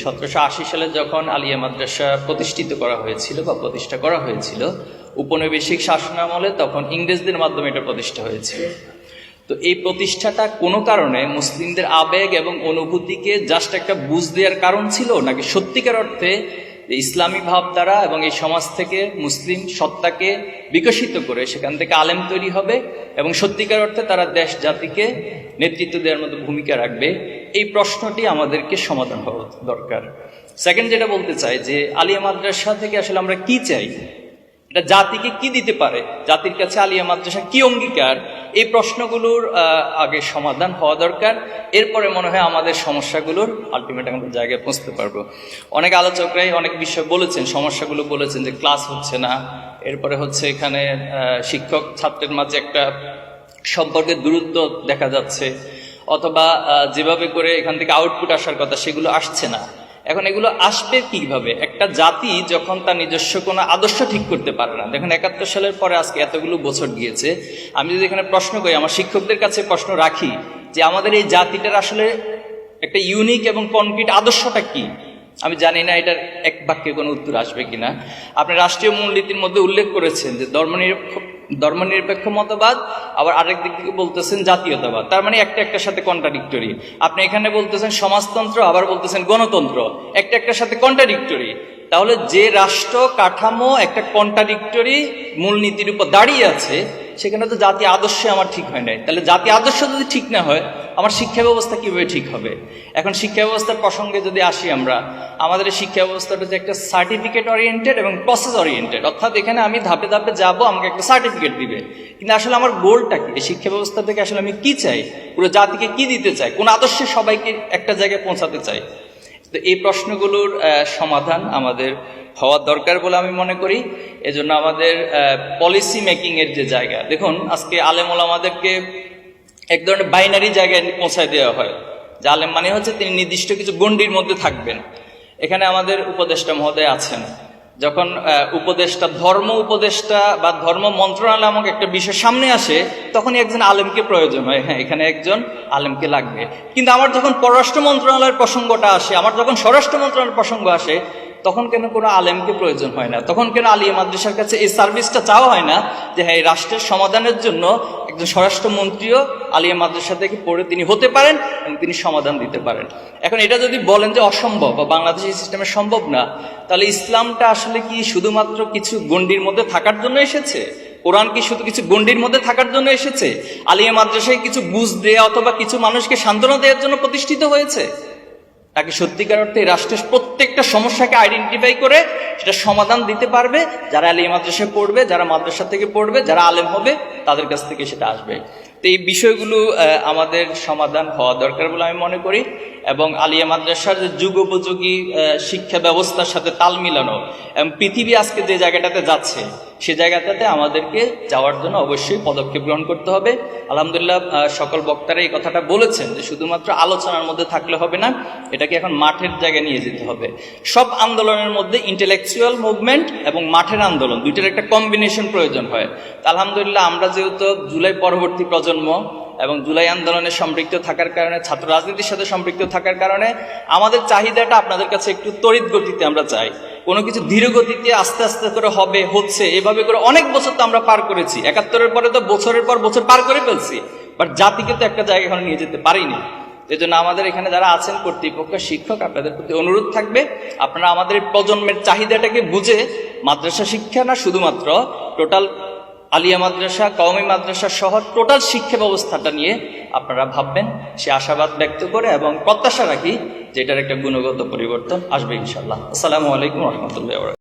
1780 সালে যখন আলিয়া মাদ্রাসা প্রতিষ্ঠিত করা হয়েছিল বা প্রতিষ্ঠা করা হয়েছিল উপনিবেশিক শাসনামলে, তখন ইংরেজদের মাধ্যমে এটা প্রতিষ্ঠা হয়েছিল। তো এই প্রতিষ্ঠাটা কোনো কারণে মুসলিমদের আবেগ এবং অনুভূতিকে জাস্ট একটা বুঝ দেওয়ার কারণ ছিল, নাকি সত্যিকার অর্থে ইসলামী ভাবধারা এবং এই সমাজ থেকে মুসলিম সত্তাকে বিকশিত করে সেখান থেকে আলেম তৈরি হবে এবং সত্যিকার অর্থে তারা দেশ জাতিকে নেতৃত্ব দেওয়ার মতো ভূমিকা রাখবে? এই প্রশ্নটি আমাদেরকে সমাধান হওয়া দরকার। সেকেন্ড যেটা বলতে চাই যে আলিয়া মাদ্রাসা থেকে আসলে আমরা কি চাই, এটা জাতিকে কি দিতে পারে, জাতির কাছে আলিয়া মাদ্রাসা কি অঙ্গীকার, এই প্রশ্নগুলোর আগে সমাধান হওয়া দরকার। এরপরে মনে হয় আমাদের সমস্যাগুলোর আলটিমেট আমাদের জায়গায় পৌঁছতে পারবো। অনেক আলোচকরাই অনেক বিষয় বলেছেন, সমস্যাগুলো বলেছেন যে ক্লাস হচ্ছে না, এরপরে হচ্ছে এখানে শিক্ষক ছাত্রের মাঝে একটা সম্পর্কের দূরত্ব দেখা যাচ্ছে, অথবা যেভাবে করে এখান থেকে আউটপুট আসার কথা সেগুলো আসছে না। এখন এগুলো আসবে কিভাবে? একটা জাতি যখন তার নিজস্ব কোনো আদর্শ ঠিক করতে পারে না। দেখুন 71 সালের পরে আজকে এতগুলো বছর গিয়েছে, আমি যদি এখানে প্রশ্ন করি, আমার শিক্ষকদের কাছে প্রশ্ন রাখি যে আমাদের এই জাতিটার আসলে একটা ইউনিক এবং কনক্রিট আদর্শটা কি, আমি জানি না এটার এক বাক্যে কোনো উত্তর আসবে কিনা। আপনি রাষ্ট্রীয় মূলনীতির মধ্যে উল্লেখ করেছেন যে ধর্মনিরপেক্ষ মতবাদ, আবার আরেক দিক থেকে বলতেছেন জাতীয়তাবাদ, তার মানে একটার সাথে কন্ট্রাডিক্টরি। আপনি এখানে বলতেছেন সমাজতন্ত্র, আবার বলতেছেন গণতন্ত্র, একটার সাথে কন্ট্রাডিক্টরি। তাহলে যে রাষ্ট্র কাঠামো একটা কন্ট্রাডিক্টরি মূলনীতির উপর দাঁড়িয়ে আছে, সেখানে তো জাতীয় আদর্শ আমার ঠিক হয় নাই। তাহলে জাতীয় আদর্শ যদি ঠিক না হয়, আমার শিক্ষা ব্যবস্থা কিভাবে ঠিক হবে? এখন শিক্ষা ব্যবস্থার প্রসঙ্গে যদি আসি, আমাদের শিক্ষা ব্যবস্থাটা যে একটা সার্টিফিকেট ওরিয়েন্টেড এবং প্রসেস ওরিয়েন্টেড, অর্থাৎ এখানে আমি ধাপে ধাপে যাব, আমাকে একটা সার্টিফিকেট দিবে, কিন্তু আসলে আমার গোলটা কি? এই শিক্ষা ব্যবস্থা থেকে আসলে আমি কি চাই, পুরো জাতিকে কি দিতে চাই, কোন আদর্শে সবাইকে একটা জায়গায় পৌঁছাতে চাই? তো এই প্রশ্নগুলোর সমাধান আমাদের হওয়া দরকার বলে আমি মনে করি। এজন্য আমাদের পলিসি মেকিং এর যে জায়গা, দেখুন আজকে আলেম ওলামাদেরকে এক ধরনের বাইনারি জায়গায় পৌঁছায় দেওয়া হয়, যে আলেম মানে হচ্ছে তিনি নির্দিষ্ট কিছু গণ্ডির মধ্যে থাকবেন। এখানে আমাদের উপদেষ্টা মহোদয় আছেন, যখন উপদেষ্টা ধর্ম উপদেষ্টা বা ধর্ম মন্ত্রণালয় নামক একটা বিষয় সামনে আসে, তখনই একজন আলেমকে প্রয়োজন হয়, হ্যাঁ এখানে একজন আলেমকে লাগবে। কিন্তু আমার যখন পররাষ্ট্র মন্ত্রণালয়ের প্রসঙ্গটা আসে, আমার যখন স্বরাষ্ট্র মন্ত্রণালয়ের প্রসঙ্গ আসে, তখন কেন কোনো আলেমকে প্রয়োজন হয় না? তখন কেন আলিয়া মাদ্রাসার কাছে এই সার্ভিসটা চাওয়া হয় না যে হ্যাঁ এই রাষ্ট্রের সমাধানের জন্য একজন স্বরাষ্ট্রমন্ত্রীও আলিয়া মাদ্রাসা থেকে পড়ে তিনি হতে পারেন এবং তিনি সমাধান দিতে পারেন? এখন এটা যদি বলেন যে অসম্ভব বা বাংলাদেশি সিস্টেমে সম্ভব না, তাহলে ইসলামটা আসলে কি শুধুমাত্র কিছু গণ্ডির মধ্যে থাকার জন্য এসেছে? কোরআন কি শুধু কিছু গণ্ডির মধ্যে থাকার জন্য এসেছে? আলিয়া মাদ্রাসায় কিছু বুঝ দেয়া অথবা কিছু মানুষকে সান্ত্বনা দেওয়ার জন্য প্রতিষ্ঠিত হয়েছে? তাকে সত্যিকার অর্থে রাষ্ট্রের প্রত্যেকটা সমস্যাকে আইডেন্টিফাই করে সেটা সমাধান দিতে পারবে যারা আলিয়া মাদ্রাসায় পড়বে, যারা মাদ্রাসা থেকে পড়বে, যারা আলেম হবে, তাদের কাছ থেকে সেটা আসবে। তো এই বিষয়গুলো আমাদের সমাধান হওয়া দরকার বলে আমি মনে করি। এবং আলিয়া মাদ্রাসার যে যুগোপযোগী শিক্ষা ব্যবস্থার সাথে তাল মিলানো, এবং পৃথিবী আজকে যে জায়গাটাতে যাচ্ছে সে জায়গাটাতে আমাদেরকে যাওয়ার জন্য অবশ্যই পদক্ষেপ গ্রহণ করতে হবে। আলহামদুলিল্লাহ সকল বক্তারা এই কথাটা বলেছেন যে শুধুমাত্র আলোচনার মধ্যে থাকলে হবে না, এটাকে এখন মাঠের জায়গায় নিয়ে যেতে হবে। সব আন্দোলনের মধ্যে ইন্টেলেকচুয়াল মুভমেন্ট এবং মাঠের আন্দোলন দুইটার একটা কম্বিনেশন প্রয়োজন হয়। আলহামদুলিল্লাহ আমরা যেহেতু জুলাই পরবর্তী প্রজন্ম এবং জুলাই আন্দোলনে সম্পৃক্ত থাকার কারণে, ছাত্র রাজনীতির সাথে সম্পৃক্ত থাকার কারণে আমাদের চাহিদাটা আপনাদের কাছে একটু তড়িৎ গতিতে আমরা চাই। কোনো কিছু ধীর গতিতে আস্তে আস্তে করে হবে, হচ্ছে, এভাবে করে অনেক বছর তো আমরা পার করেছি। 71-এর পরে তো বছরের পর বছর পার করে ফেলছি, বাট জাতিকে তো একটা জায়গা এখানে নিয়ে যেতে পারিনি। এই জন্য আমাদের এখানে যারা আছেন কর্তৃপক্ষ, শিক্ষক, আপনাদের প্রতি অনুরোধ থাকবে আপনারা আমাদের প্রজন্মের চাহিদাটাকে বুঝে মাদ্রাসা শিক্ষা না, শুধুমাত্র টোটাল আলিয়া মাদ্রাসা, কওমি মাদ্রাসা সহ টোটাল শিক্ষা ব্যবস্থাটা নিয়ে আপনারা ভাববেন, সে আশাবাদ ব্যক্ত করে এবং প্রত্যাশা রাখি যে এটার একটা গুণগত পরিবর্তন আসবে ইনশাআল্লাহ। আসসালামু আলাইকুম ওয়া রাহমাতুল্লাহি ওয়া বারাকাতুহু।